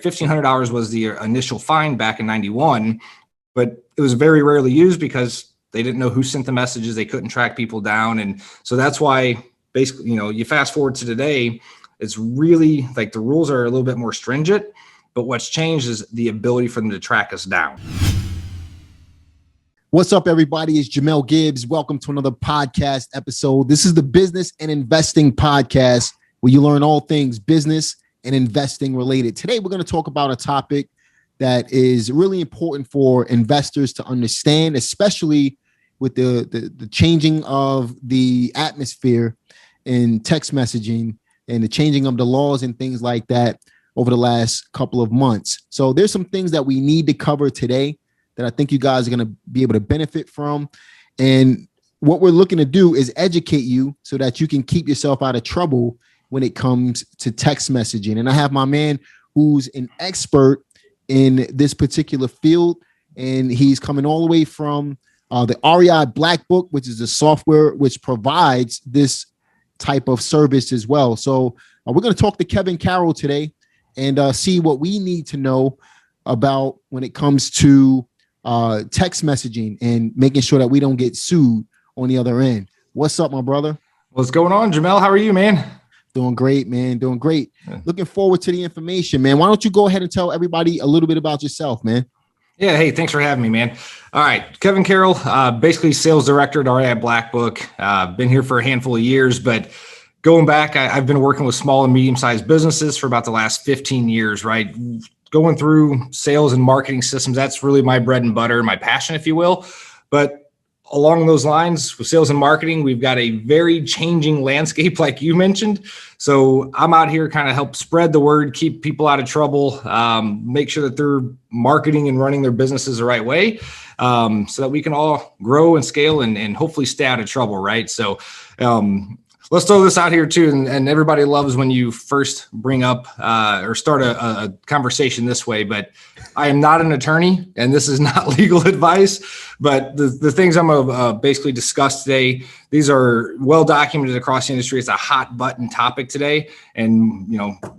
$1,500 was the initial fine back in 91, but it was very rarely used because they didn't know who sent the messages. They couldn't track people down. And so that's why basically, you fast forward to today, it's really like the rules are a little bit more stringent, but what's changed is the ability for them to track us down. What's up, everybody? It's Jamel Gibbs. Welcome to another podcast episode. This is the Business and Investing Podcast, where you learn all things business and investing related. Today, we're going to talk about a topic that is really important for investors to understand, especially with the changing of the atmosphere in text messaging and the changing of the laws and things like that over the last couple of months. So there's some things that we need to cover today that I think you guys are going to be able to benefit from. And what we're looking to do is educate you so that you can keep yourself out of trouble when it comes to text messaging. And I have my man who's an expert in this particular field, and he's coming all the way from the REI Black Book, which is a software which provides this type of service as well. So we're going to talk to Kevin Carroll today and see what we need to know about when it comes to text messaging and making sure that we don't get sued on the other end. What's up, my brother? What's going on, Jamel? How are you, man? Doing great, man. Doing great. Yeah. Looking forward to the information, man. Why don't you go ahead and tell everybody a little bit about yourself, man? Yeah. Hey, thanks for having me, man. All right. Kevin Carroll, basically sales director at REI Black Book. Been here for a handful of years, but going back, I've been working with small and medium-sized businesses for about the last 15 years, right? Going through sales and marketing systems, that's really my bread and butter, my passion, if you will. But along those lines with sales and marketing, we've got a very changing landscape, like you mentioned. So I'm out here kind of help spread the word, keep people out of trouble, make sure that they're marketing and running their businesses the right way, so that we can all grow and scale and hopefully stay out of trouble, right? So let's throw this out here too. And everybody loves when you first bring up or start a conversation this way, but I am not an attorney and this is not legal advice, but the things I'm going to basically discuss today, these are well documented across the industry. It's a hot button topic today. And,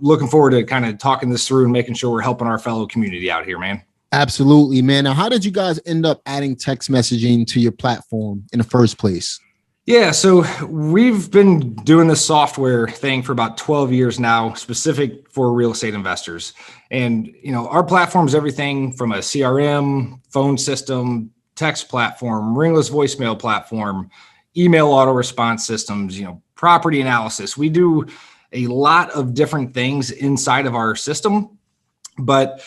looking forward to kind of talking this through and making sure we're helping our fellow community out here, man. Absolutely, man. Now, how did you guys end up adding text messaging to your platform in the first place? Yeah, so we've been doing this software thing for about 12 years now, specific for real estate investors. And, our platform is everything from a CRM, phone system, text platform, ringless voicemail platform, email auto response systems, property analysis. We do a lot of different things inside of our system, but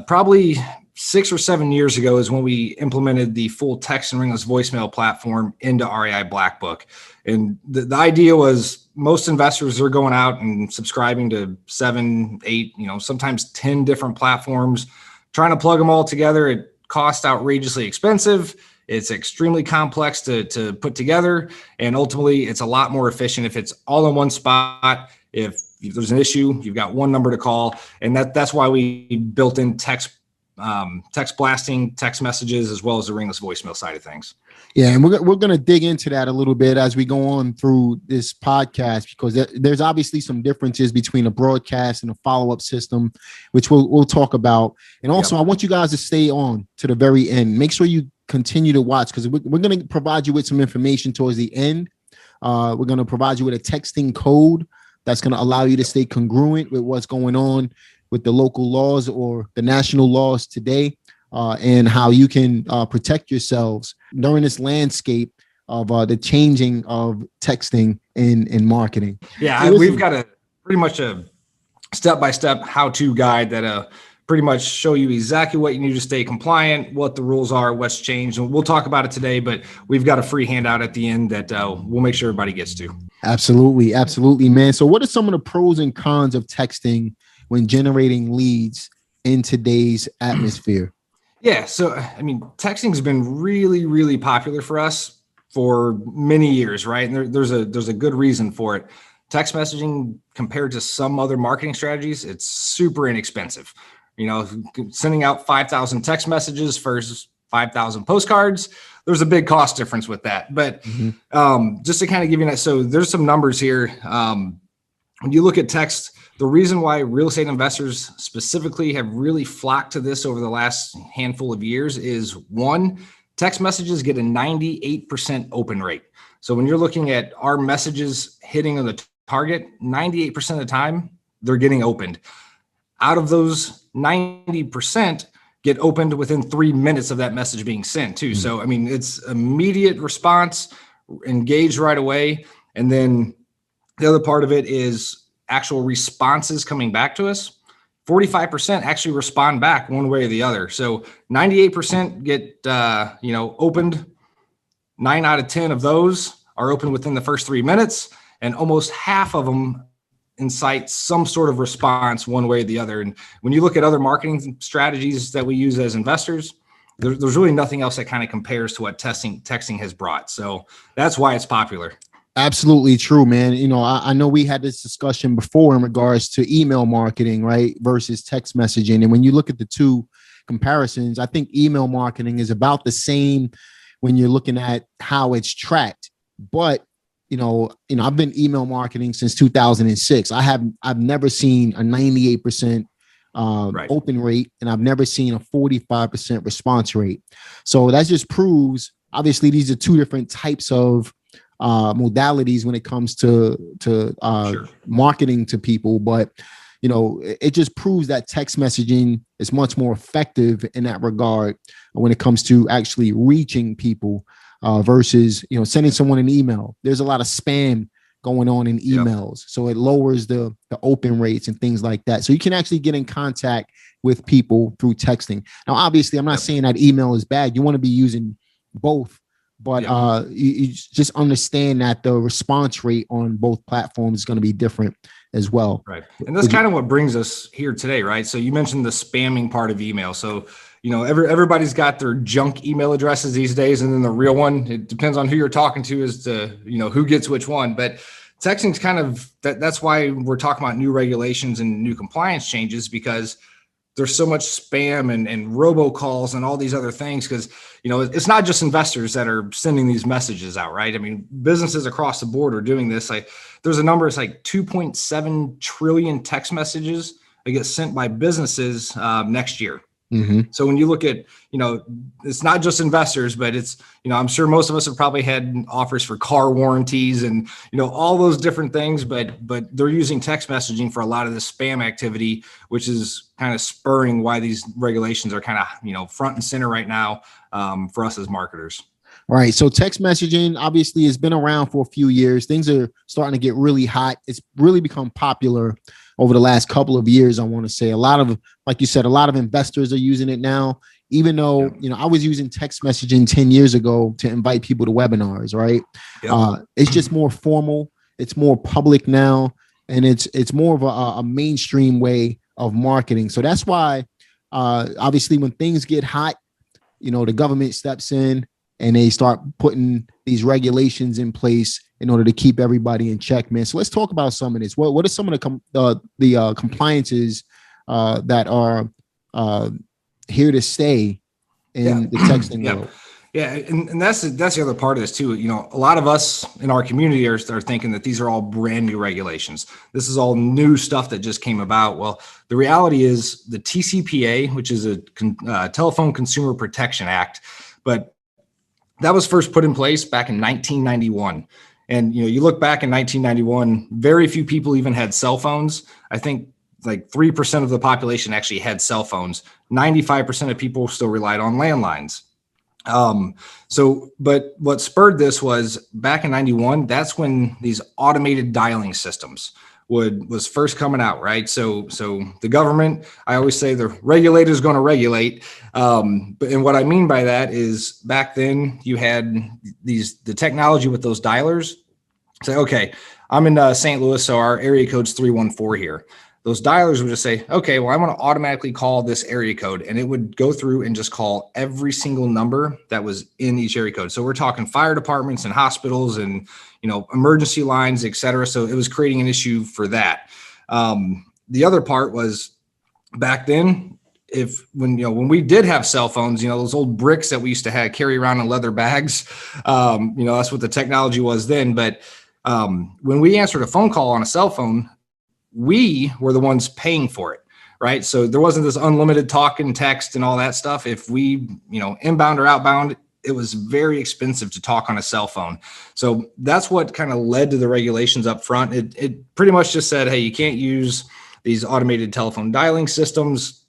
probably 6 or 7 years ago is when we implemented the full text and ringless voicemail platform into REI Black Book. And the idea was most investors are going out and subscribing to 7, 8, sometimes 10 different platforms, trying to plug them all together. It costs outrageously expensive. It's extremely complex to put together. And ultimately, it's a lot more efficient if it's all in one spot. If there's an issue, you've got one number to call. And that's why we built in text blasting, text messages, as well as the ringless voicemail side of things. Yeah, and we're going to dig into that a little bit as we go on through this podcast, because there's obviously some differences between a broadcast and a follow-up system, which we'll talk about. And also, I want you guys to stay on to the very end. Make sure you continue to watch, because we're going to provide you with some information towards the end. We're going to provide you with a texting code that's going to allow you to stay congruent with what's going on with the local laws or the national laws today, and how you can protect yourselves during this landscape of the changing of texting and marketing. Yeah, we've got pretty much a step-by-step how-to guide that pretty much show you exactly what you need to stay compliant, what the rules are, what's changed. And we'll talk about it today, but we've got a free handout at the end that we'll make sure everybody gets to. Absolutely. Absolutely, man. So what are some of the pros and cons of texting when generating leads in today's atmosphere? Yeah. So, texting has been really, really popular for us for many years, right? And there's a good reason for it. Text messaging, compared to some other marketing strategies, it's super inexpensive. Sending out 5,000 text messages versus 5,000 postcards, there's a big cost difference with that. But just to kind of give you that, so there's some numbers here. when you look at text, the reason why real estate investors specifically have really flocked to this over the last handful of years is, one, text messages get a 98% open rate. So when you're looking at our messages hitting on the target, 98% of the time, they're getting opened. Out of those 90% get opened within 3 minutes of that message being sent too. So, I mean, it's immediate response, engaged right away. And then the other part of it is actual responses coming back to us. 45% actually respond back one way or the other. So 98% get, opened. 9 out of 10 of those are open within the first 3 minutes, and almost half of them incite some sort of response one way or the other. And when you look at other marketing strategies that we use as investors, there's really nothing else that kind of compares to what texting has brought. So that's why it's popular. Absolutely true, man. I know we had this discussion before in regards to email marketing, right, versus text messaging. And when you look at the two comparisons, I think email marketing is about the same when you're looking at how it's tracked. But I've been email marketing since 2006. I've never seen a 98% open rate, and I've never seen a 45% response rate. So that just proves, obviously, these are two different types of modalities when it comes to Sure. marketing to people. But, it just proves that text messaging is much more effective in that regard when it comes to actually reaching people versus, sending someone an email. There's a lot of spam going on in emails. Yep. So it lowers the open rates and things like that. So you can actually get in contact with people through texting. Now, obviously, I'm not saying that email is bad. You want to be using both. But you just understand that the response rate on both platforms is going to be different as well. Right. And that's kind of what brings us here today, right? So you mentioned the spamming part of email. So, everybody's got their junk email addresses these days, and then the real one, it depends on who you're talking to as to, who gets which one. But texting's kind of, that's why we're talking about new regulations and new compliance changes, because there's so much spam and robocalls and all these other things, because, it's not just investors that are sending these messages out, right? I mean, businesses across the board are doing this. Like, there's a number, it's like 2.7 trillion text messages that get sent by businesses next year. Mm-hmm. So when you look at, it's not just investors, but it's, I'm sure most of us have probably had offers for car warranties and, all those different things, but they're using text messaging for a lot of the spam activity, which is kind of spurring why these regulations are kind of, front and center right now for us as marketers. Right. So text messaging obviously has been around for a few years. Things are starting to get really hot. It's really become popular over the last couple of years. I want to say like you said, a lot of investors are using it now, even though, I was using text messaging 10 years ago to invite people to webinars, right? Yep. It's just more formal. It's more public now. And it's more of a mainstream way of marketing. So that's why, obviously, when things get hot, the government steps in and they start putting these regulations in place in order to keep everybody in check, man. So let's talk about some of this. What are some of the compliances that are here to stay in the texting world? Yeah, and that's the other part of this too. A lot of us in our community are thinking that these are all brand new regulations. This is all new stuff that just came about. Well, the reality is the TCPA, which is a Telephone Consumer Protection Act, but that was first put in place back in 1991. And, you look back in 1991, very few people even had cell phones. I think like 3% of the population actually had cell phones. 95% of people still relied on landlines. But what spurred this was back in 91, that's when these automated dialing systems was first coming out, right? So the government, I always say the regulator is going to regulate. And what I mean by that is back then you had the technology with those dialers. Say, okay, I'm in St. Louis, so our area code's 314 here. Those dialers would just say, okay, well, I'm going to automatically call this area code, and it would go through and just call every single number that was in each area code. So we're talking fire departments and hospitals and, emergency lines, et cetera. So it was creating an issue for that. The other part was back then, when we did have cell phones, those old bricks that we used to carry around in leather bags, that's what the technology was then. But when we answered a phone call on a cell phone, we were the ones paying for it. Right. So there wasn't this unlimited talk and text and all that stuff. If we, inbound or outbound, it was very expensive to talk on a cell phone. So that's what kind of led to the regulations up front. It pretty much just said, hey, you can't use these automated telephone dialing systems.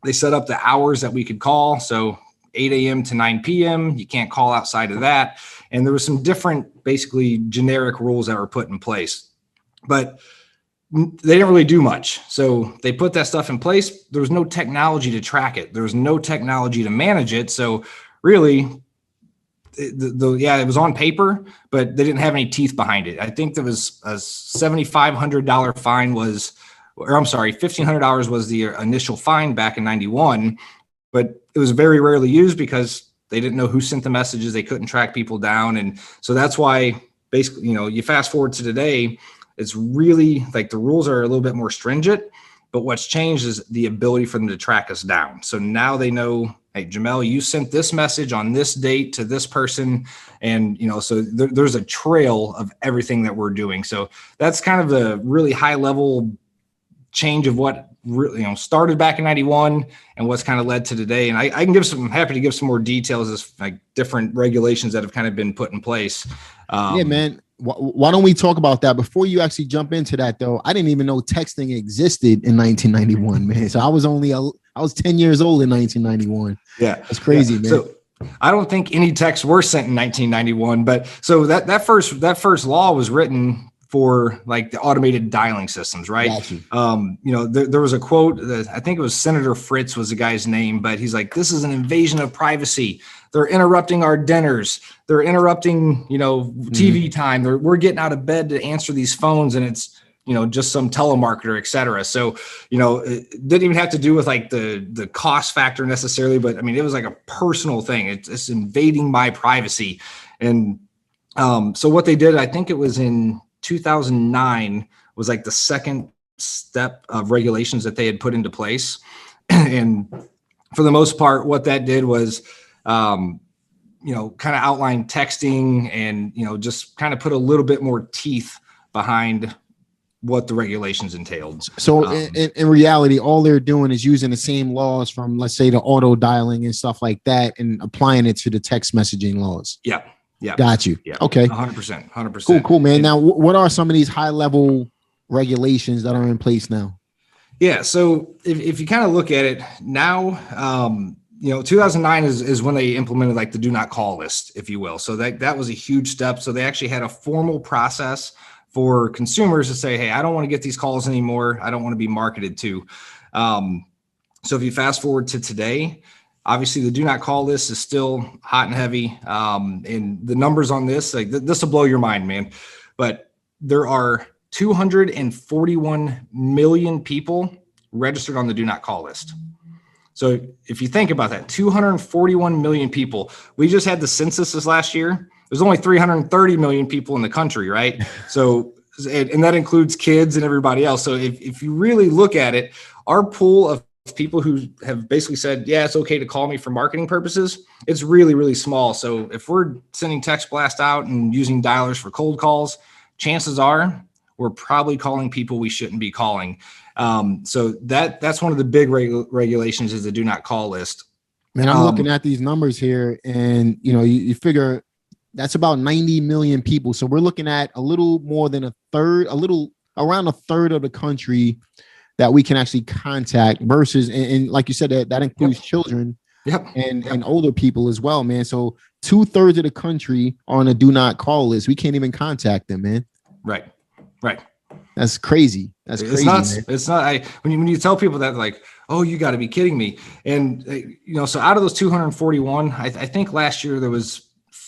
They set up the hours that we could call. So 8 a.m. to 9 p.m. You can't call outside of that. And there was some different, basically generic rules that were put in place. But they didn't really do much. So they put that stuff in place. There was no technology to track it. There was no technology to manage it. So really, it was on paper, but they didn't have any teeth behind it. I think there was a $7,500 fine $1,500 was the initial fine back in 91, but it was very rarely used because they didn't know who sent the messages. They couldn't track people down. And so that's why basically, you fast forward to today, it's really like the rules are a little bit more stringent, but what's changed is the ability for them to track us down. So now they know, hey, Jamel, you sent this message on this date to this person. And, so there's a trail of everything that we're doing. So that's kind of the really high level change of what really, started back in 91 and what's kind of led to today. And I'm happy to give some more details as like different regulations that have kind of been put in place. Yeah, man. Why don't we talk about that before you actually jump into that, though? I didn't even know texting existed in 1991, man. So I was 10 years old in 1991. Yeah, that's crazy, man. So I don't think any texts were sent in 1991, but so that first law was written for like the automated dialing systems, right? There was a quote that I think it was Senator Fritz was the guy's name, but he's like, this is an invasion of privacy. They're interrupting our dinners. They're interrupting, TV time. We're getting out of bed to answer these phones, and it's, just some telemarketer, et cetera. So, it didn't even have to do with like the cost factor necessarily, but I mean, it was like a personal thing. It's invading my privacy. And so what they did, I think it was in 2009, was like the second step of regulations that they had put into place. And for the most part, what that did was, kind of outline texting and, just kind of put a little bit more teeth behind what the regulations entailed. So in reality, all they're doing is using the same laws from, let's say, the auto dialing and stuff like that and applying it to the text messaging laws. Yeah. Yeah. Got you. Yeah. Okay. 100%. Cool, man. Now, what are some of these high level regulations that are in place now? Yeah. So if you kind of look at it now, 2009 is when they implemented like the do not call list, if you will. So that was a huge step. So they actually had a formal process for consumers to say, hey, I don't want to get these calls anymore. I don't want to be marketed to. So if you fast forward to today, obviously the do not call list is still hot and heavy. And the numbers on this, like this will blow your mind, man. But there are 241 million people registered on the do not call list. So if you think about that, 241 million people, we just had the census this last year. There's only 330 million people in the country, right? So, and that includes kids and everybody else. So if you really look at it, our pool of people who have basically said, yeah, it's okay to call me for marketing purposes, it's really, really small. So if we're sending text blast out and using dialers for cold calls, chances are we're probably calling people we shouldn't be calling. So that's one of the big regulations is the do not call list. Man, I'm looking at these numbers here and, you figure that's about 90 million people. So we're looking at a little more than around a third of the country that we can actually contact versus, and like you said, that includes children and older people as well, man. So 2/3 of the country are on a do not call list. We can't even contact them, man. Right. That's crazy. That's crazy. It's not. When you tell people that, like, oh, you got to be kidding me. And so out of those 241, I think last year there was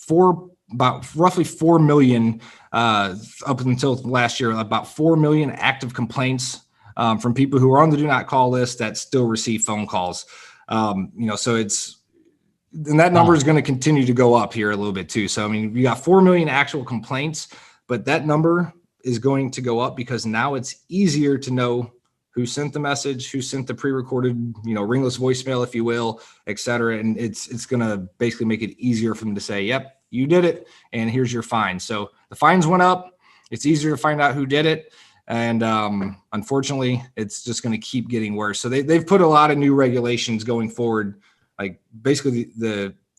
roughly 4 million up until last year, about 4 million active complaints from people who are on the do not call list that still receive phone calls. So and that number is going to continue to go up here a little bit too. So, I mean, we got 4 million actual complaints, but that number is going to go up because now it's easier to know who sent the message, who sent the pre-recorded, ringless voicemail, if you will, et cetera. And it's going to basically make it easier for them to say, yep, you did it, and here's your fine. So the fines went up. It's easier to find out who did it. And unfortunately, it's just going to keep getting worse. So they've put a lot of new regulations going forward. Like basically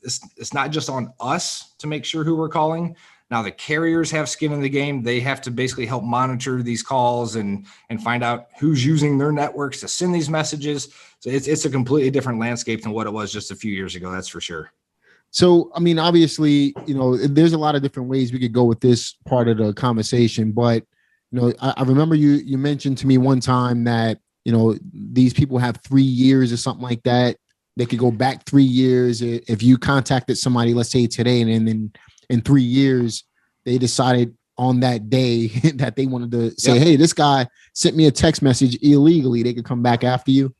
it's not just on us to make sure who we're calling. Now the carriers have skin in the game. They have to basically help monitor these calls and find out who's using their networks to send these messages. So it's a completely different landscape than what it was just a few years ago. That's for sure. So, I mean, obviously, there's a lot of different ways we could go with this part of the conversation, but, I remember you mentioned to me one time that, these people have 3 years or something like that. They could go back 3 years. If you contacted somebody, let's say today, and then in 3 years, they decided on that day that they wanted to say, hey, this guy sent me a text message illegally, they could come back after you.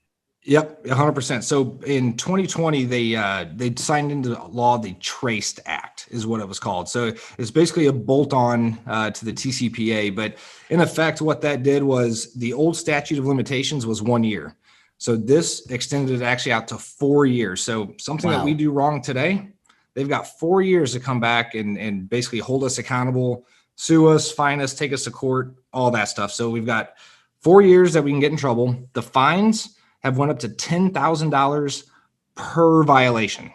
Yep, 100%. So in 2020, they signed into law the Traced Act is what it was called. So it's basically a bolt-on to the TCPA. But in effect, what that did was the old statute of limitations was 1 year. So this extended it actually out to 4 years. So something that we do wrong today, they've got 4 years to come back and basically hold us accountable, sue us, fine us, take us to court, all that stuff. So we've got 4 years that we can get in trouble. The fines have went up to $10,000 per violation.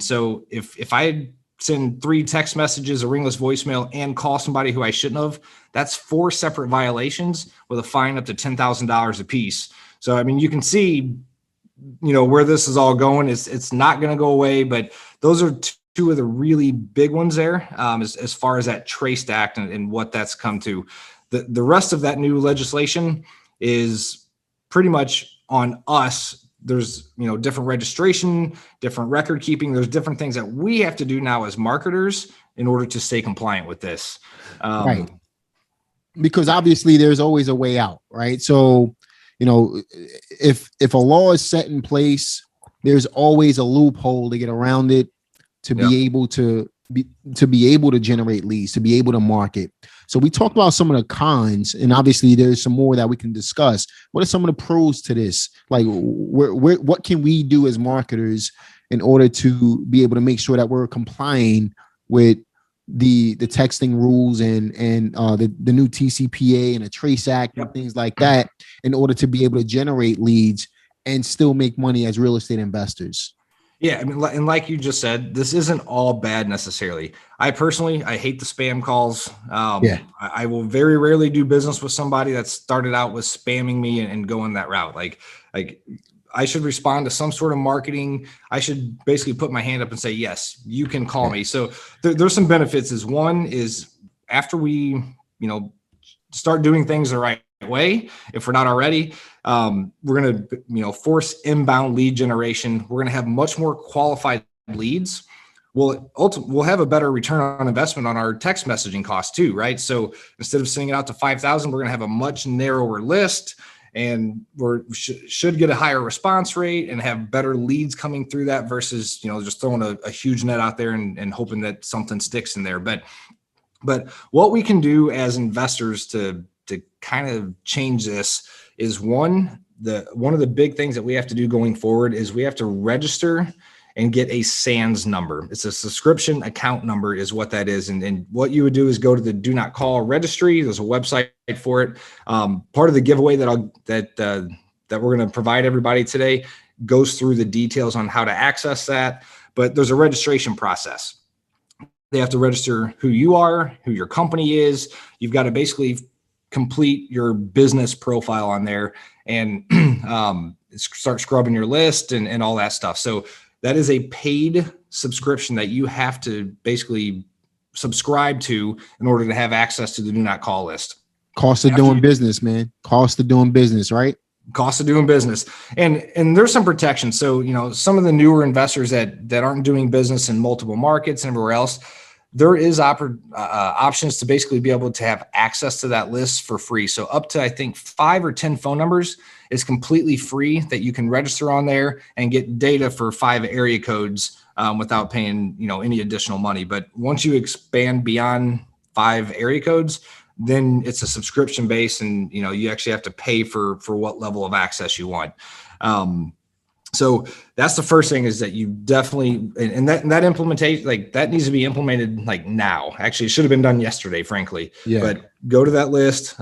So if I send 3 text messages, a ringless voicemail, and call somebody who I shouldn't have, that's 4 separate violations with a fine up to $10,000 a piece. So, I mean, you can see, where this is all going. It's not going to go away, but those are two of the really big ones there, as far as that Traced Act and what that's come to. The rest of that new legislation is pretty much on us. There's, different registration, different record keeping. There's different things that we have to do now as marketers in order to stay compliant with this. Right. Because obviously there's always a way out, right? So, if a law is set in place, there's always a loophole to get around it, to be able to generate leads, to be able to market. So we talked about some of the cons, and obviously there's some more that we can discuss. What are some of the pros to this? Like, what can we do as marketers in order to be able to make sure that we're complying with the texting rules and the new TCPA and the Trace Act and things like that, in order to be able to generate leads and still make money as real estate investors? Yeah, I mean, and like you just said, this isn't all bad necessarily. I hate the spam calls. I will very rarely do business with somebody that started out with spamming me and going that route. Like I should respond to some sort of marketing. I should basically put my hand up and say, yes, you can call me. So there's some benefits. One is after we, start doing things the right way, if we're not already, we're going to, force inbound lead generation. We're going to have much more qualified leads. We'll have a better return on investment on our text messaging costs too, right? So instead of sending it out to 5,000, we're going to have a much narrower list, and should get a higher response rate and have better leads coming through that versus, just throwing a huge net out there and hoping that something sticks in there. But what we can do as investors to kind of change this is one of the big things that we have to do going forward is we have to register and get a SANS number. It's a subscription account number is what that is. And what you would do is go to the Do Not Call registry. There's a website for it. Part of the giveaway that we're going to provide everybody today goes through the details on how to access that. But there's a registration process. They have to register who you are, who your company is. You've got to basically complete your business profile on there and start scrubbing your list and all that stuff. So that is a paid subscription that you have to basically subscribe to in order to have access to the Do Not Call list. Cost of doing business, man. Cost of doing business, right? Cost of doing business. And there's some protection. So, some of the newer investors that aren't doing business in multiple markets and everywhere else, there is options to basically be able to have access to that list for free. So up to, I think, 5 or 10 phone numbers is completely free that you can register on there and get data for 5 area codes without paying, any additional money. But once you expand beyond 5 area codes, then it's a subscription base, and you actually have to pay for what level of access you want. So that's the first thing, is that you definitely, and that implementation, like that needs to be implemented like now. Actually, it should have been done yesterday, frankly. Yeah. But go to that list,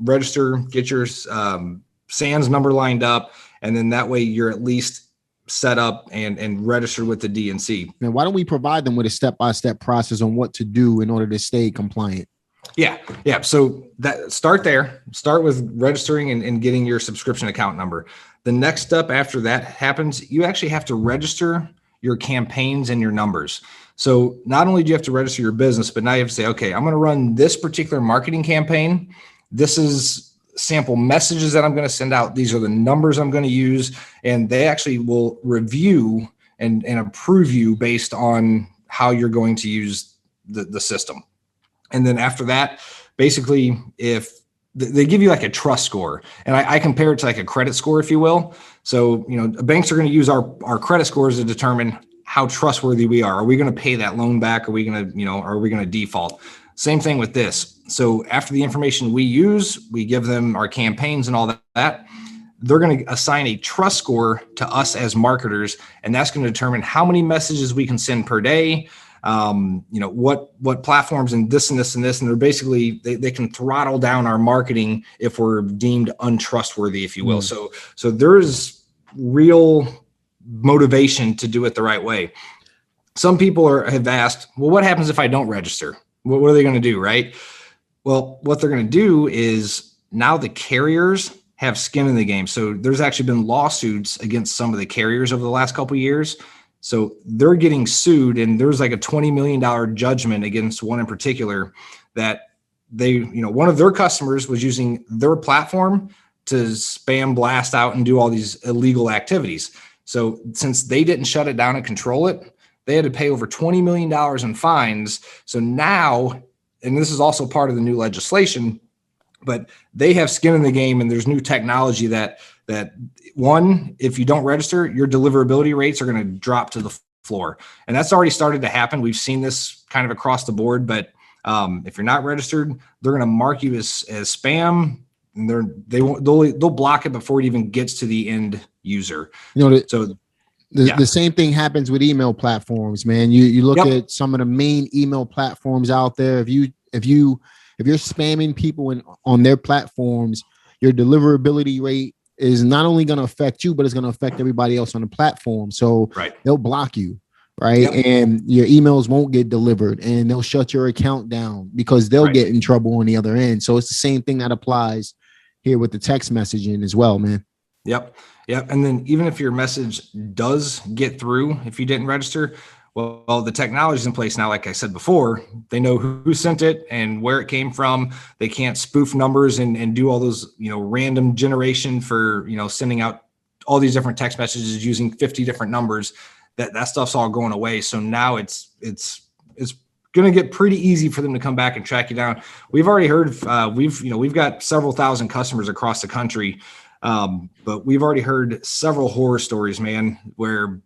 register, get your SANS number lined up, and then that way you're at least set up and registered with the DNC. Man, why don't we provide them with a step-by-step process on what to do in order to stay compliant? Yeah. So start with registering and getting your subscription account number. The next step after that happens, you actually have to register your campaigns and your numbers. So not only do you have to register your business, but now you have to say, okay, I'm going to run this particular marketing campaign. This is sample messages that I'm going to send out. These are the numbers I'm going to use. And they actually will review and approve you based on how you're going to use the system. And then after that, basically, if they give you like a trust score, and I compare it to like a credit score, if you will. So, banks are going to use our credit scores to determine how trustworthy we are. Are we going to pay that loan back? Are we going to, are we going to default? Same thing with this. So after the information we use, we give them our campaigns and all that. They're going to assign a trust score to us as marketers, and that's going to determine how many messages we can send per day. What platforms and this and this and this, and they're basically, they can throttle down our marketing if we're deemed untrustworthy, if you will. So there's real motivation to do it the right way. Some people have asked, well, what happens if I don't register? What are they going to do? Right. Well, what they're going to do is, now the carriers have skin in the game. So there's actually been lawsuits against some of the carriers over the last couple of years. So they're getting sued, and there's like a $20 million judgment against one in particular, that one of their customers was using their platform to spam, blast out, and do all these illegal activities. So since they didn't shut it down and control it, they had to pay over $20 million in fines. So now, and this is also part of the new legislation, but they have skin in the game, and there's new technology that one, if you don't register, your deliverability rates are going to drop to the floor. And that's already started to happen. We've seen this kind of across the board, but if you're not registered, they're going to mark you as spam, and they'll block it before it even gets to the end user. The same thing happens with email platforms, man. You look at some of the main email platforms out there. If you're spamming people on their platforms, your deliverability rate is not only going to affect you, but it's going to affect everybody else on the platform. So they'll block you, right? And your emails won't get delivered, and they'll shut your account down because they'll get in trouble on the other end. So it's the same thing that applies here with the text messaging as well, man. Yep. And then even if your message does get through, if you didn't register, well, the technology's in place now. Like I said before, they know who sent it and where it came from. They can't spoof numbers and do all those, random generation for, sending out all these different text messages using 50 different numbers. That stuff's all going away. So now it's going to get pretty easy for them to come back and track you down. We've already heard, we've got several thousand customers across the country. But we've already heard several horror stories, man, where,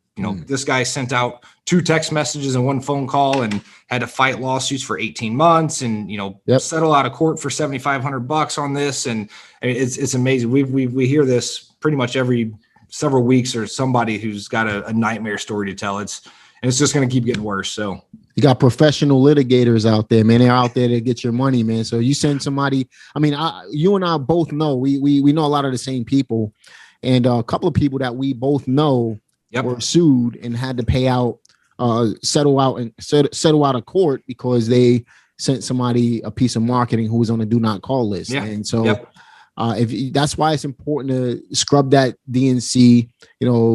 this guy sent out 2 text messages and 1 phone call and had to fight lawsuits for 18 months and, settle out of court for $7,500 on this. And it's amazing. We hear this pretty much every several weeks, or somebody who's got a nightmare story to tell. It's just going to keep getting worse. So you got professional litigators out there, man. They're out there to get your money, man. So you send somebody, you and I both know, we know a lot of the same people, and a couple of people that we both know were sued and had to pay out, settle out of court because they sent somebody a piece of marketing who was on a do not call list. And so that's why it's important to scrub that DNC,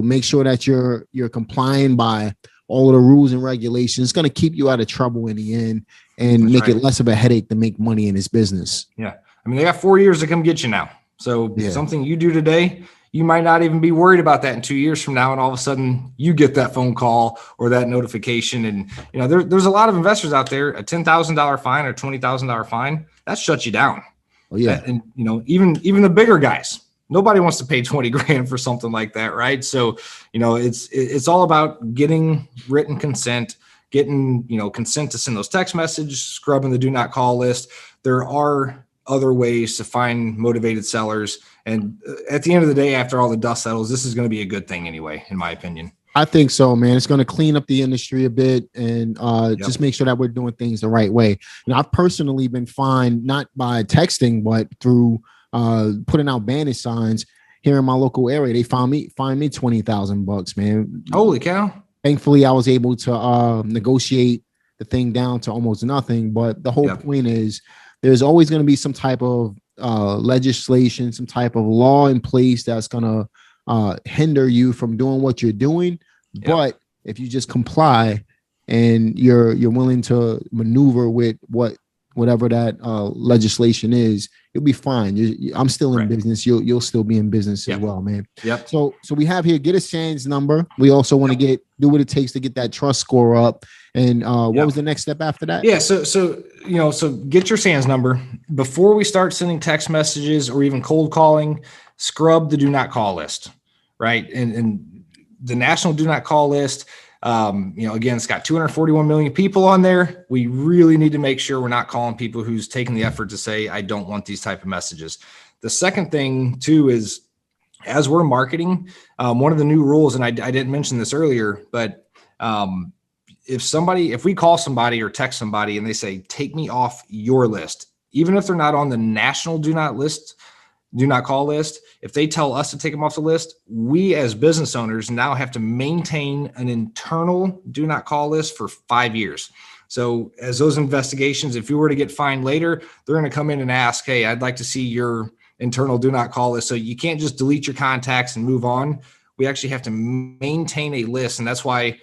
make sure that you're complying by all of the rules and regulations. It's going to keep you out of trouble in the end and make it less of a headache to make money in this business. Yeah. They got 4 years to come get you now. So something you do today, you might not even be worried about that in 2 years from now. And all of a sudden you get that phone call or that notification. And, there's a lot of investors out there, a $10,000 fine or $20,000 fine, that shuts you down. Oh yeah. And, even the bigger guys, nobody wants to pay 20 grand for something like that. Right. So, it's all about getting written consent, getting, consent to send those text messages, scrubbing the do not call list. There are other ways to find motivated sellers. And at the end of the day, after all the dust settles, this is going to be a good thing anyway, in my opinion. I think so, man. It's going to clean up the industry a bit and just make sure that we're doing things the right way. I've personally been fined not by texting, but through putting out bandit signs here in my local area. They fined me $20,000, man. Holy cow. Thankfully, I was able to negotiate the thing down to almost nothing. But the whole point is there's always going to be some type of legislation, some type of law in place that's going to hinder you from doing what you're doing. But if you just comply and you're willing to maneuver with whatever that legislation is, you'll be fine. I'm still in business. You'll still be in business as well, man. So we have here, get a SANS number. We also want to do what it takes to get that trust score up. And what was the next step after that? Yeah. So get your SANS number before we start sending text messages or even cold calling. Scrub the do not call list, right? And the national do not call list, again, it's got 241 million people on there. We really need to make sure we're not calling people who's taking the effort to say, I don't want these type of messages. The second thing too is, as we're marketing, one of the new rules, and I didn't mention this earlier, but if we call somebody or text somebody and they say, take me off your list, even if they're not on the national do not call list, if they tell us to take them off the list, we as business owners now have to maintain an internal do not call list for 5 years. So as those investigations, if you were to get fined later, they're going to come in and ask, hey, I'd like to see your internal do not call list. So you can't just delete your contacts and move on. We actually have to maintain a list. And that's why,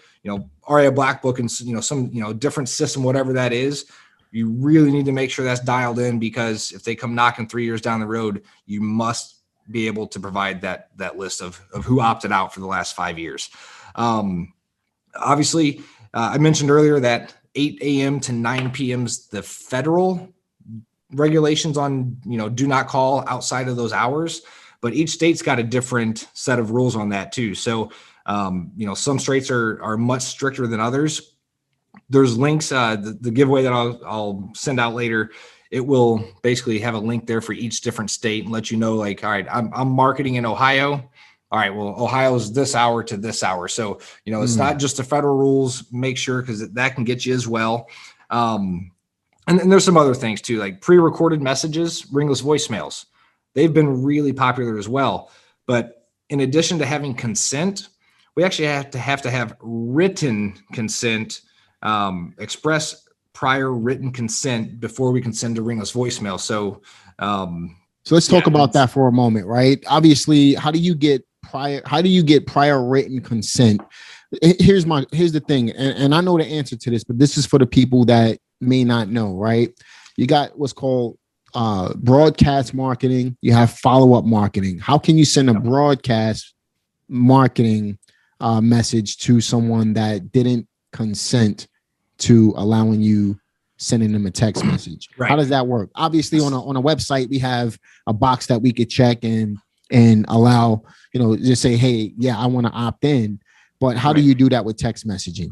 RIA Black Book and, some, different system, whatever that is, you really need to make sure that's dialed in, because if they come knocking 3 years down the road, you must be able to provide that list of who opted out for the last 5 years. Obviously, I mentioned earlier that 8 a.m. to 9 p.m. is the federal regulations on, do not call outside of those hours, but each state's got a different set of rules on that too. So, some states are much stricter than others. There's links, the giveaway that I'll send out later. It will basically have a link there for each different state and let you know, like, all right, I'm marketing in Ohio. All right, well, Ohio's this hour to this hour. So, it's not just the federal rules. Make sure, because that can get you as well. And there's some other things too, like pre-recorded messages, ringless voicemails. They've been really popular as well. But in addition to having consent, we actually have to have written consent, express prior written consent before we can send a ringless voicemail. So let's talk about that for a moment, right? Obviously, how do you get prior written consent? Here's the thing. And I know the answer to this, but this is for the people that may not know, right? You got what's called broadcast marketing. You have follow-up marketing. How can you send a broadcast marketing message to someone that didn't consent to allowing you sending them a text message? Right. How does that work? Obviously, on a website, we have a box that we could check and allow, just say, hey, yeah, I want to opt in. But how do you do that with text messaging?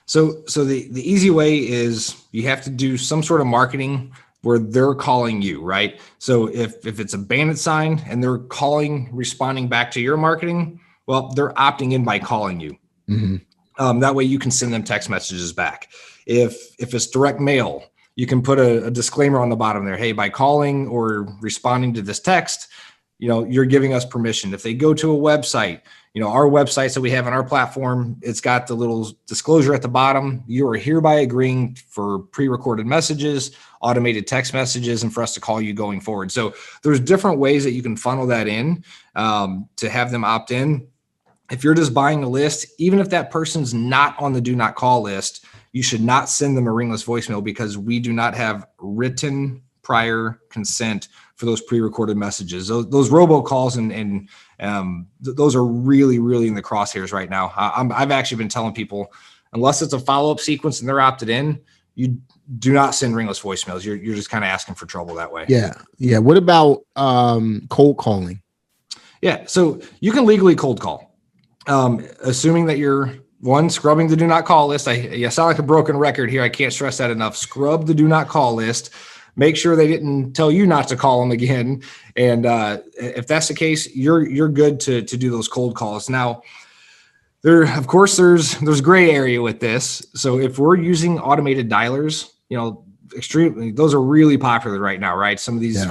So the easy way is you have to do some sort of marketing where they're calling you, right? So if it's a bandit sign and they're responding back to your marketing, well, they're opting in by calling you. Mm-hmm. That way you can send them text messages back. If it's direct mail, you can put a disclaimer on the bottom there. Hey, by calling or responding to this text, you're giving us permission. If they go to a website, our websites that we have on our platform, it's got the little disclosure at the bottom. You are hereby agreeing for pre-recorded messages, automated text messages, and for us to call you going forward. So there's different ways that you can funnel that in to have them opt in. If you're just buying a list, even if that person's not on the do not call list, you should not send them a ringless voicemail, because we do not have written prior consent for those pre-recorded messages. Those robocalls and those are really, really in the crosshairs right now. I've actually been telling people, unless it's a follow-up sequence and they're opted in, you do not send ringless voicemails. You're just kind of asking for trouble that way. Yeah. What about cold calling? Yeah. So you can legally cold call. Assuming that you're scrubbing the do not call list. I sound like a broken record here. I can't stress that enough. Scrub the do not call list. make sure they didn't tell you not to call them again. And if that's the case, you're good to do those cold calls. Now, of course, there's gray area with this. So if we're using automated dialers, extremely, those are really popular right now, right? Some of these,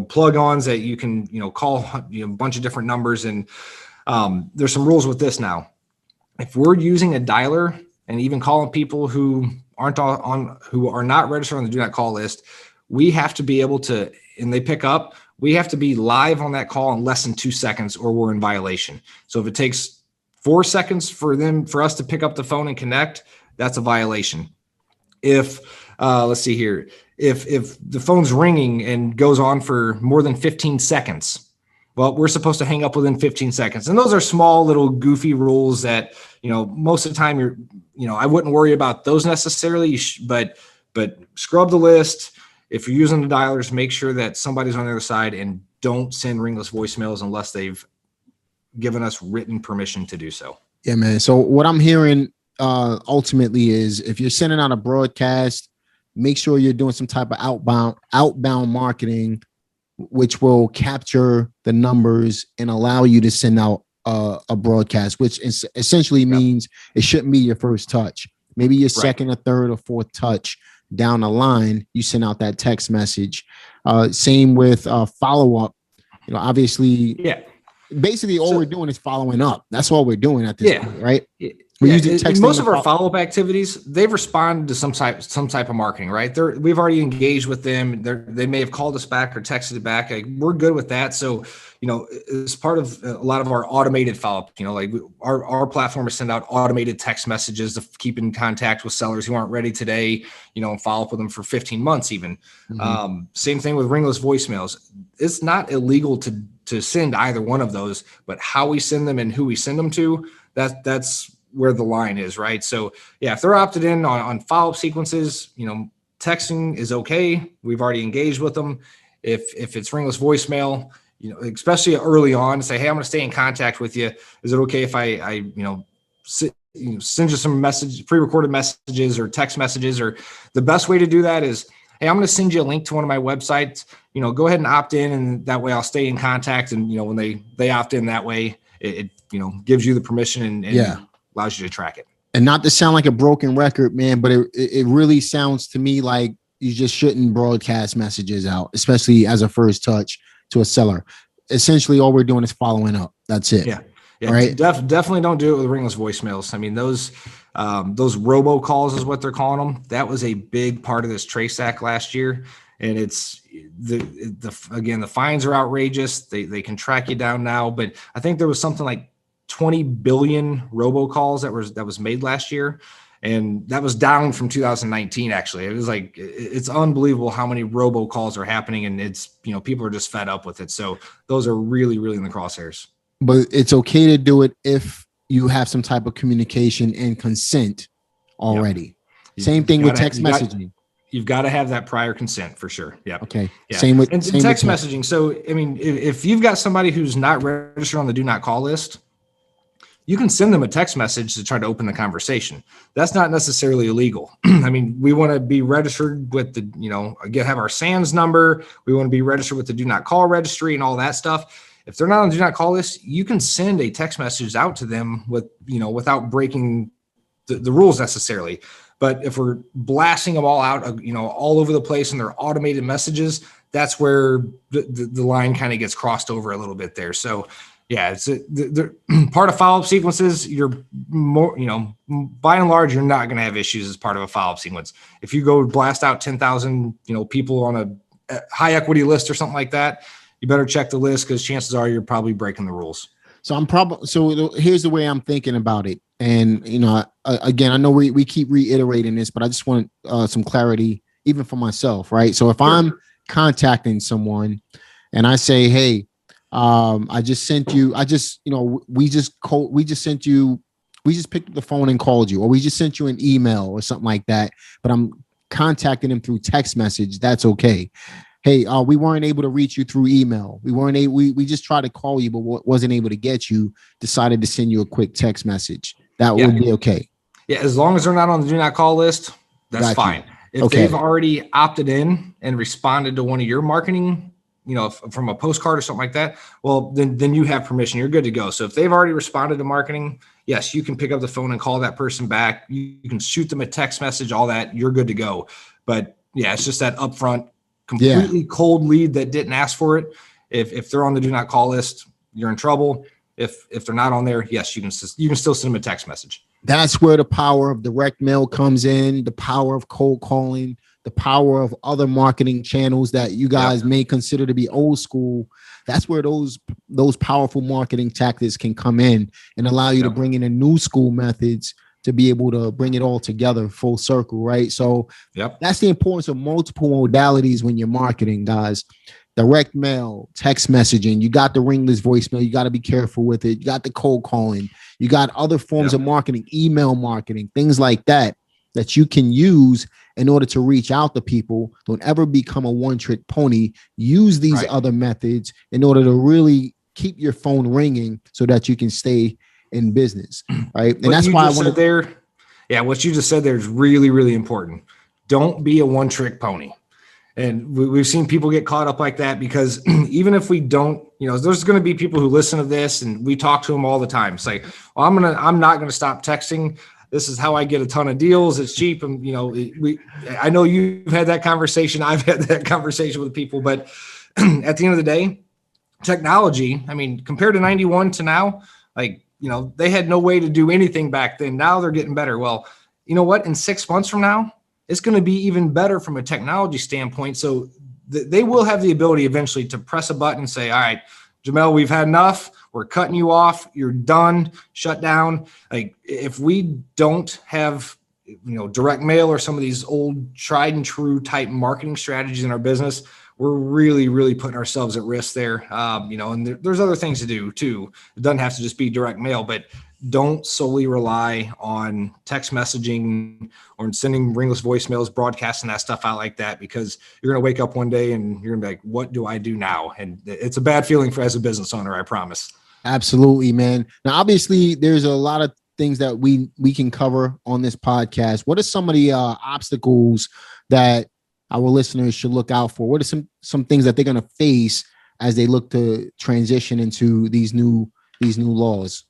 plug-ons that you can, call a bunch of different numbers. And there's some rules with this now. If we're using a dialer and even calling people who who are not registered on the do not call list, we have to be able to, and they pick up, we have to be live on that call in less than 2 seconds or we're in violation. So if it takes 4 seconds for us to pick up the phone and connect, that's a violation. If let's see here, if the phone's ringing and goes on for more than 15 seconds, well, we're supposed to hang up within 15 seconds. And those are small little goofy rules that, most of the time I wouldn't worry about those necessarily, but scrub the list. If you're using the dialers, make sure that somebody's on the other side and don't send ringless voicemails unless they've given us written permission to do so. Yeah, man. So what I'm hearing ultimately is if you're sending out a broadcast, make sure you're doing some type of outbound marketing, which will capture the numbers and allow you to send out a broadcast, which essentially means it shouldn't be your first touch. Maybe your second or third or fourth touch down the line, you send out that text message. Same with follow-up. Obviously, basically all we're doing is following up. That's all we're doing at this point, right? We're using texting. Most of our follow-up activities, they've responded to some type of marketing, right? We've already engaged with them. They may have called us back or texted it back. Like, we're good with that. So, it's part of a lot of our automated follow-up. Our platform is send out automated text messages to keep in contact with sellers who aren't ready today, and follow up with them for 15 months even. Mm-hmm. Same thing with ringless voicemails. It's not illegal to send either one of those, but how we send them and who we send them to, that's where the line is, right? So if they're opted in on follow-up sequences, texting is okay. We've already engaged with them. If it's ringless voicemail, especially early on, say, hey, I'm going to stay in contact with you. Is it okay if I send you some pre-recorded messages or text messages? Or the best way to do that is, hey, I'm going to send you a link to one of my websites. Go ahead and opt in, and that way I'll stay in contact. And when they opt in that way, it gives you the permission and allows you to track it. And not to sound like a broken record, man, but it really sounds to me like you just shouldn't broadcast messages out, especially as a first touch to a seller. Essentially, all we're doing is following up. That's it. Yeah. Right. Definitely don't do it with ringless voicemails. I mean, those robocalls is what they're calling them. That was a big part of this Trace Act last year. And it's the fines are outrageous. They can track you down now, but I think there was something like 20 billion robocalls that was made last year. And that was down from 2019. Actually, it was like, it's unbelievable how many robocalls are happening, and it's, people are just fed up with it. So those are really, really in the crosshairs. But it's okay to do it if you have some type of communication and consent already. Yep. Same thing with text messaging. You've got to have that prior consent for sure. Yeah. Okay. Yeah. Same with text messaging. So, I mean, if you've got somebody who's not registered on the do not call list, you can send them a text message to try to open the conversation. That's not necessarily illegal. I mean, we want to be registered with the, have our SANS number. We want to be registered with the do not call registry and all that stuff. If they're not on the do not call list, you can send a text message out to them without breaking the rules necessarily. But if we're blasting them all out, all over the place and they're automated messages, that's where the line kind of gets crossed over a little bit there. So, yeah, it's the part of follow-up sequences. You're more, by and large, you're not going to have issues as part of a follow-up sequence. If you go blast out 10,000, people on a high equity list or something like that, you better check the list, because chances are you're probably breaking the rules. So here's the way I'm thinking about it. And, again, I know we keep reiterating this, but I just want some clarity, even for myself, right? So if I'm contacting someone and I say, hey, I just sent you, we just picked up the phone and called you, or we just sent you an email or something like that, but I'm contacting them through text message. That's okay. Hey, we weren't able to reach you through email. We just tried to call you, but wasn't able to get you, decided to send you a quick text message. That would be okay. Yeah. As long as they're not on the do not call list, that's fine. If they've already opted in and responded to one of your marketing, from a postcard or something like that, well, then you have permission. You're good to go. So if they've already responded to marketing, yes, you can pick up the phone and call that person back. You can shoot them a text message, all that. You're good to go. But yeah, it's just that upfront, completely cold lead that didn't ask for it. If they're on the do not call list, you're in trouble. If they're not on there, yes, you can still send them a text message. That's where the power of direct mail comes in, the power of cold calling, the power of other marketing channels that you guys may consider to be old school. That's where those powerful marketing tactics can come in and allow you to bring in a new school methods to be able to bring it all together full circle, right? So that's the importance of multiple modalities when you're marketing, guys. Direct mail, text messaging, you got the ringless voicemail, you got to be careful with it. You got the cold calling, you got other forms of marketing, email marketing, things like that you can use in order to reach out to people. Don't ever become a one-trick pony. Use these other methods in order to really keep your phone ringing so that you can stay in business, right? And that's why I want to what you just said there is really, really important. Don't be a one-trick pony. And we've seen people get caught up like that because even if we don't, there's going to be people who listen to this and we talk to them all the time. It's like, well, I'm not going to stop texting. This is how I get a ton of deals. It's cheap. And, I know you've had that conversation. I've had that conversation with people, but at the end of the day, technology, compared to 91 to now, they had no way to do anything back then. Now they're getting better. Well, you know what? In 6 months from now, it's going to be even better from a technology standpoint. So they will have the ability eventually to press a button and say, all right, Jamel, we've had enough. We're cutting you off. You're done. Shut down. Like if we don't have, direct mail or some of these old tried and true type marketing strategies in our business, we're really, really putting ourselves at risk there. And there's other things to do too. It doesn't have to just be direct mail, but don't solely rely on text messaging or sending ringless voicemails, broadcasting that stuff out like that, because you're going to wake up one day and you're going to be like, what do I do now? And it's a bad feeling as a business owner, I promise. Absolutely, man. Now, obviously, there's a lot of things that we can cover on this podcast. What are some of the obstacles that our listeners should look out for? What are some things that they're going to face as they look to transition into these new laws?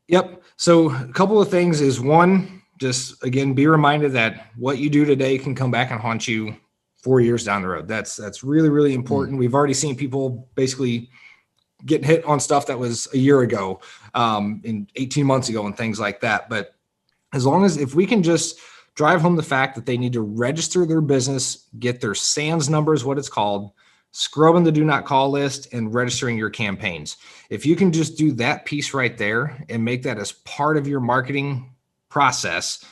Yep. So a couple of things is one, just again, be reminded that what you do today can come back and haunt you 4 years down the road. That's really, really important. We've already seen people basically getting hit on stuff that was a year ago, and 18 months ago and things like that. But as long as if we can just drive home the fact that they need to register their business, get their SANS numbers, what it's called, scrubbing the do not call list and registering your campaigns. If you can just do that piece right there and make that as part of your marketing process,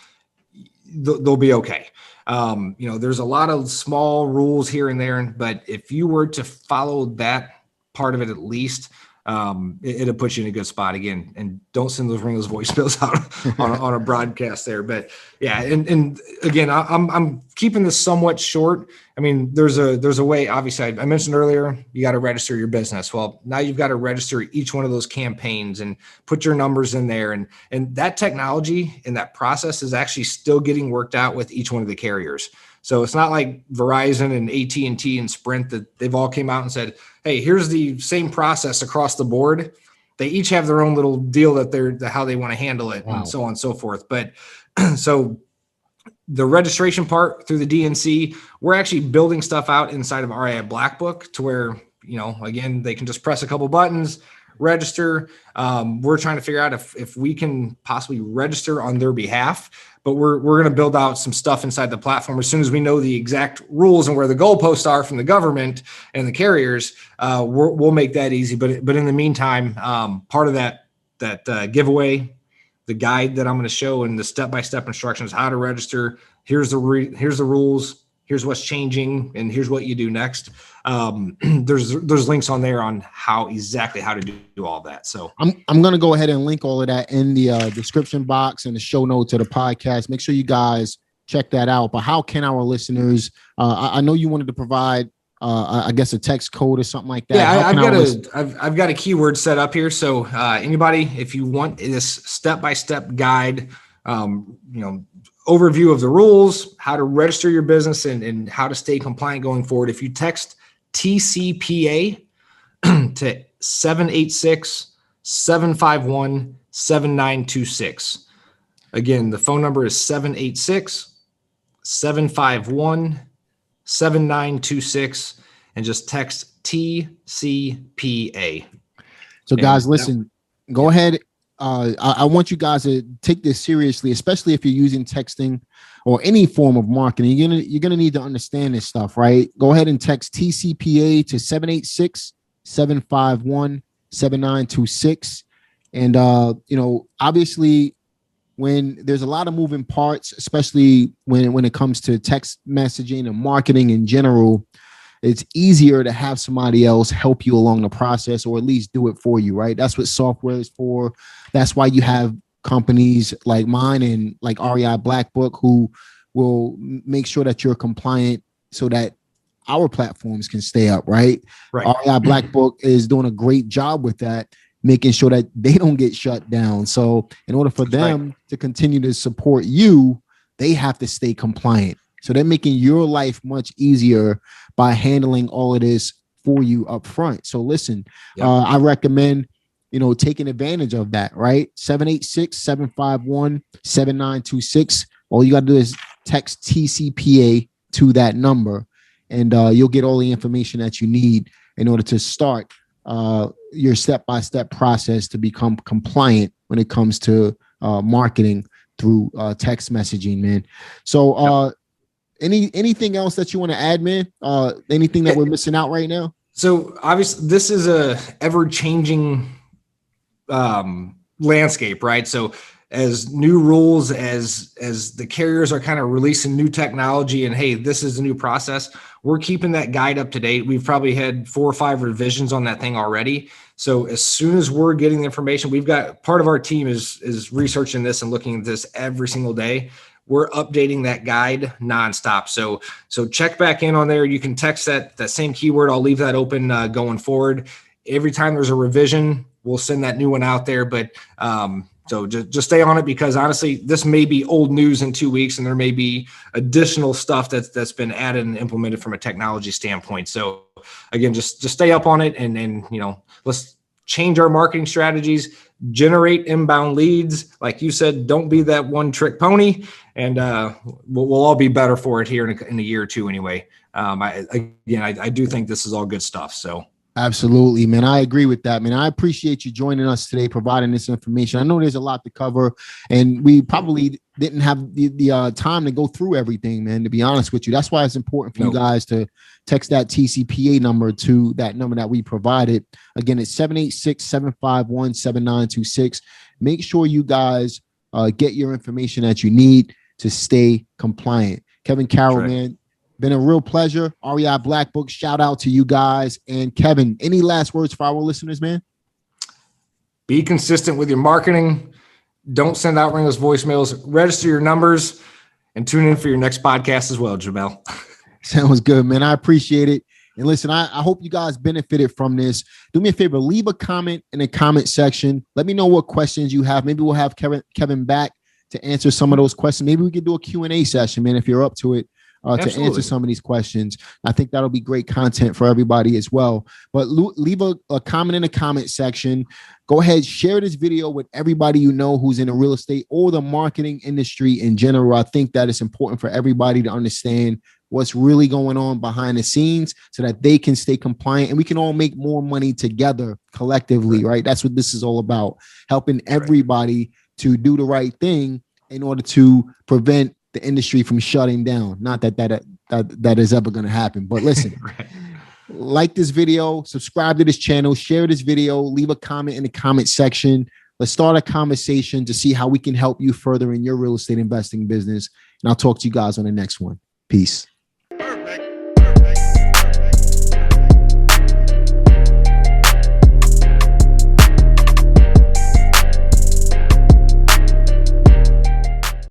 they'll be okay. There's a lot of small rules here and there, but if you were to follow that part of it, at least, it'll put you in a good spot again. And don't send those ringless voicemails out on a broadcast there. But yeah, and again, I'm keeping this somewhat short. There's a way. Obviously, I mentioned earlier, you got to register your business. Well, now you've got to register each one of those campaigns and put your numbers in there. And that technology and that process is actually still getting worked out with each one of the carriers. So it's not like Verizon and AT&T and Sprint that they've all came out and said, hey, here's the same process across the board. They each have their own little deal that how they want to handle it. Wow. And so on and so forth. But so the registration part through the DNC, we're actually building stuff out inside of RIA Black Book to where, again, they can just press a couple buttons, register. We're trying to figure out if we can possibly register on their behalf, but we're going to build out some stuff inside the platform as soon as we know the exact rules and where the goalposts are from the government and the carriers. We'll make that easy. But in the meantime, part of that giveaway, the guide that I'm going to show and the step-by-step instructions how to register. Here's the rules. Here's what's changing, and here's what you do next. There's links on there on how to do all that. So I'm going to go ahead and link all of that in the description box and the show notes of the podcast. Make sure you guys check that out. But how can our listeners? I know you wanted to provide, I guess, a text code or something like that. Yeah, I've got a keyword set up here. So anybody, if you want this step-by-step guide overview of the rules, how to register your business, and how to stay compliant going forward. If you text TCPA to 786-751-7926. Again, the phone number is 786-751-7926, and just text TCPA. So guys, listen, go ahead. I want you guys to take this seriously, especially if you're using texting or any form of marketing. You're gonna need to understand this stuff, right? Go ahead and text TCPA to 786-751-7926. And obviously, when there's a lot of moving parts, especially when it comes to text messaging and marketing in general, it's easier to have somebody else help you along the process, or at least do it for you, right? That's what software is for. That's why you have companies like mine and like REI Black Book who will make sure that you're compliant so that our platforms can stay up, right? REI Black Book is doing a great job with that, making sure that they don't get shut down. So in order for them to continue to support you, they have to stay compliant. So they're making your life much easier by handling all of this for you up front. So listen, I recommend, taking advantage of that, right? 786-751-7926. All you got to do is text TCPA to that number, and you'll get all the information that you need in order to start your step-by-step process to become compliant when it comes to marketing through text messaging, man. So anything else that you want to add, man? Anything that we're missing out right now? So obviously this is a ever-changing landscape, right? So as new rules, as the carriers are kind of releasing new technology and, hey, this is a new process, we're keeping that guide up to date. We've probably had 4 or 5 revisions on that thing already. So as soon as we're getting the information, we've got part of our team is researching this and looking at this every single day. We're updating that guide nonstop. So check back in on there. You can text that same keyword. I'll leave that open going forward. Every time there's a revision, we'll send that new one out there. But so just stay on it, because honestly, this may be old news in 2 weeks, and there may be additional stuff that's been added and implemented from a technology standpoint. So again, just stay up on it, and let's change our marketing strategies, generate inbound leads. Like you said, don't be that one trick pony, and we'll all be better for it here in a year or two anyway. I do think this is all good stuff. So. Absolutely, man. I agree with that, man. I appreciate you joining us today, providing this information. I know there's a lot to cover, and we probably didn't have the time to go through everything, man, to be honest with you. That's why it's important for you guys to text that TCPA number to that number that we provided. Again, it's 786-751-7926. Make sure you guys get your information that you need to stay compliant. Kevin Carroll, man. Been a real pleasure. REI Black Book, shout out to you guys. And Kevin, any last words for our listeners, man? Be consistent with your marketing. Don't send out ringless voicemails. Register your numbers, and tune in for your next podcast as well, Jamel. Sounds good, man. I appreciate it. And listen, I hope you guys benefited from this. Do me a favor, leave a comment in the comment section. Let me know what questions you have. Maybe we'll have Kevin back to answer some of those questions. Maybe we could do a Q&A session, man, if you're up to it. To answer some of these questions. I think that'll be great content for everybody as well. But leave a comment in the comment section. Go ahead, share this video with everybody you know who's in the real estate or the marketing industry in general. I think that it's important for everybody to understand what's really going on behind the scenes so that they can stay compliant and we can all make more money together collectively, right? That's what this is all about, helping everybody to do the right thing in order to prevent the industry from shutting down. Not that is ever going to happen, but listen, like this video, subscribe to this channel, share this video, leave a comment in the comment section. Let's start a conversation to see how we can help you further in your real estate investing business. And I'll talk to you guys on the next one. Peace.